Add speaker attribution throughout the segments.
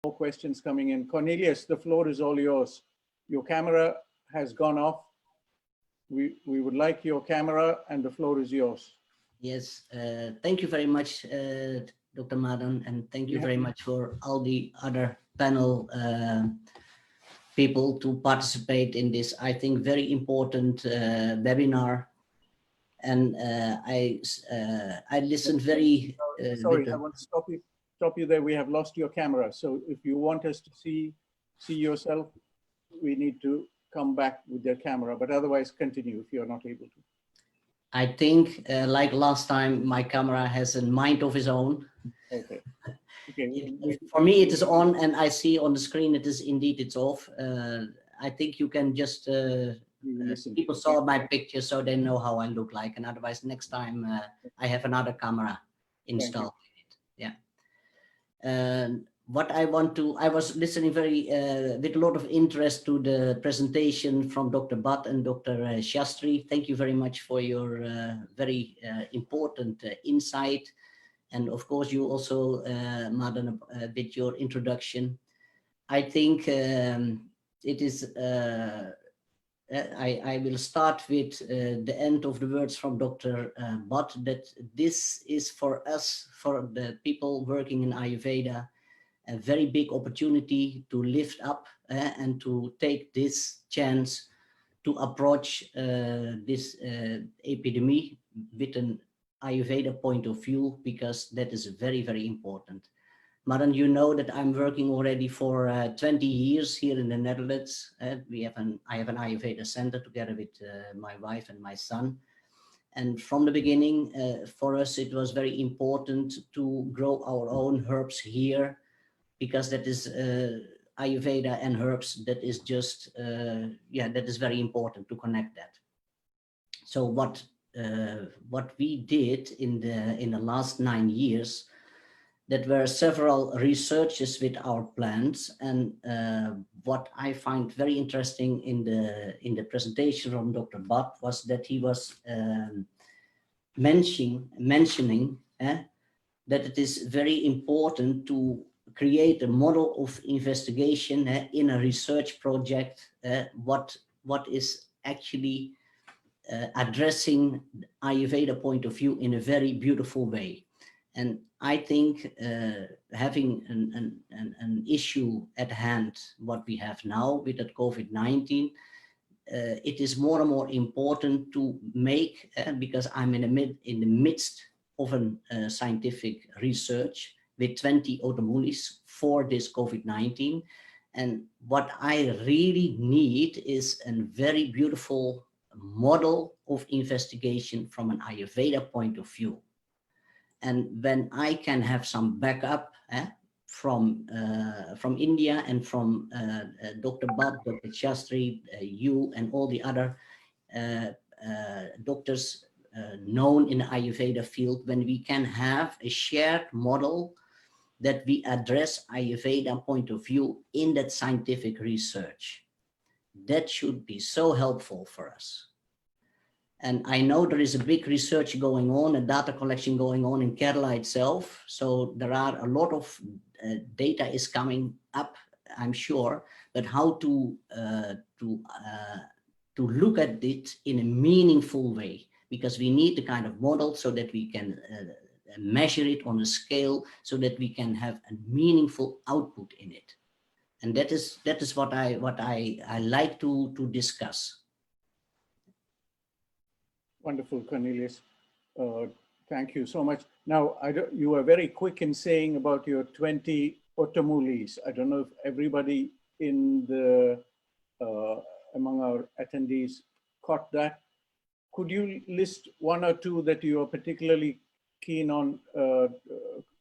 Speaker 1: more questions coming in. Cornelius, the floor is all yours. Your camera has gone off. We would like your camera, and the floor is yours.
Speaker 2: Yes, thank you very much, Dr. Madan, and thank you very much for all the other panel people to participate in this, I think, very important webinar. And I listened very.
Speaker 1: Sorry, I want to stop you there. We have lost your camera. So if you want us to see yourself, we need to come back with your camera. But otherwise, continue if you're not able to.
Speaker 2: I think, like last time, my camera has a mind of its own.
Speaker 1: Okay. Okay.
Speaker 2: For me, it is on, and I see on the screen it is indeed it's off. I think you can just people saw my picture, so they know how I look like. And otherwise, next time I have another camera installed. Yeah. What I was listening very with a lot of interest to the presentation from Dr. Bhatt and Dr. Shastri. Thank you very much for your very important insight. And of course, you also, Madan, with your introduction. I think it is, I will start with the end of the words from Dr. Bhatt, that this is for us, for the people working in Ayurveda, a very big opportunity to lift up and to take this chance to approach this epidemic with an Ayurveda point of view, because that is very, very important. Madan, you know that I'm working already for 20 years here in the Netherlands. I have an Ayurveda center together with my wife and my son. And from the beginning, for us, it was very important to grow our own herbs here, because that is Ayurveda and herbs. That is just, that is very important to connect that. So what we did in the last 9 years, that were several researches with our plants, and what I find very interesting in the presentation from Dr. Bhatt was that he was mentioning that it is very important to create a model of investigation in a research project, what is actually addressing Ayurveda point of view in a very beautiful way. And I think having an issue at hand, what we have now with that COVID-19, it is more and more important to make, because I'm in the midst of a scientific research with 20 automulis for this COVID-19. And what I really need is a very beautiful model of investigation from an Ayurveda point of view. And when I can have some backup from India and from Dr. Bhatt, Dr. Shastri, you and all the other doctors known in the Ayurveda field, when we can have a shared model that we address Ayurveda point of view in that scientific research, that should be so helpful for us. And I know there is a big research going on, a data collection going on in Kerala itself. So there are a lot of data is coming up, I'm sure, but how to look at it in a meaningful way, because we need the kind of model so that we can measure it on a scale, so that we can have a meaningful output in it. And that is what I like to discuss.
Speaker 1: Wonderful, Cornelius. Thank you so much. Now, you were very quick in saying about your 20 automulis. I don't know if everybody in the among our attendees caught that. Could you list one or two that you are particularly keen on,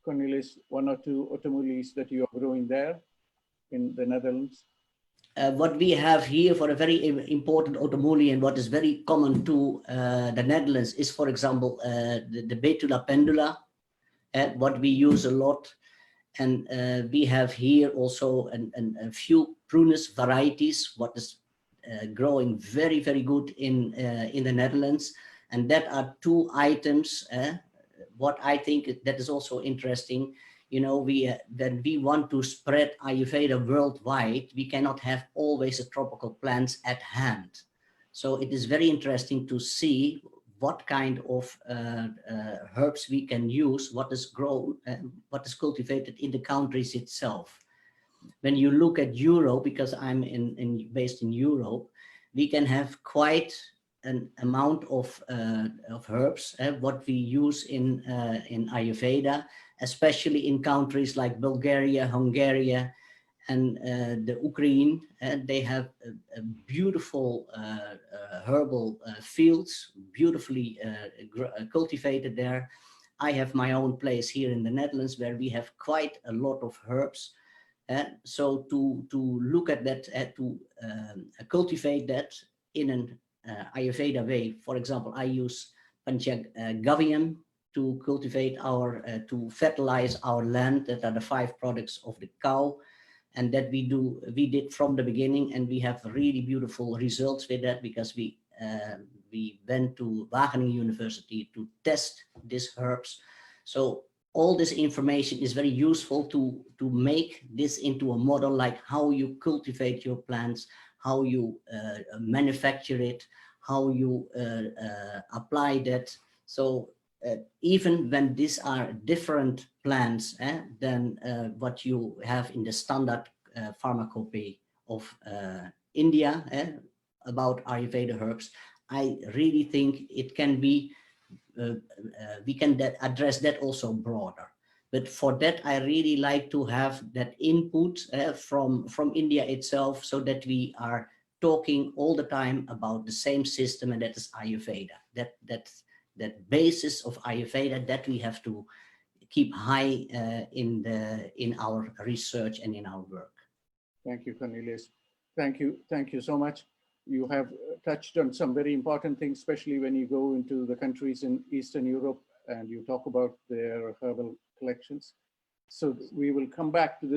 Speaker 1: Cornelis? One or two automulis that you are growing there in the Netherlands?
Speaker 2: What we have here for a very important automuli, and what is very common to the Netherlands, is, for example, the Betula pendula, what we use a lot. And we have here also a few prunus varieties, what is growing very, very good in the Netherlands. And that are two items what I think that is also interesting, you know, when we want to spread Ayurveda worldwide, we cannot have always the tropical plants at hand. So it is very interesting to see what kind of herbs we can use, what is grown, what is cultivated in the countries itself. When you look at Europe, because I'm based in Europe, we can have quite an amount of herbs, what we use in Ayurveda, especially in countries like Bulgaria, Hungary, and the Ukraine. They have a beautiful herbal fields, beautifully cultivated there. I have my own place here in the Netherlands where we have quite a lot of herbs. So to look at that, to cultivate that in an Ayurveda way. For example, I use Panchagavyan to cultivate to fertilize our land. That are the 5 products of the cow, and that we did from the beginning, and we have really beautiful results with that, because we went to Wageningen University to test these herbs. So all this information is very useful to make this into a model, like how you cultivate your plants, how you manufacture it, how you apply that. So even when these are different plants than what you have in the standard pharmacopy of India about Ayurveda herbs, I really think it can be we can address that also broader. But for that, I really like to have that input from India itself, so that we are talking all the time about the same system, and that is Ayurveda. That basis of Ayurveda that we have to keep high in our research and in our work.
Speaker 1: Thank you, Cornelis. Thank you so much. You have touched on some very important things, especially when you go into the countries in Eastern Europe and you talk about their herbal collections. So we will come back to this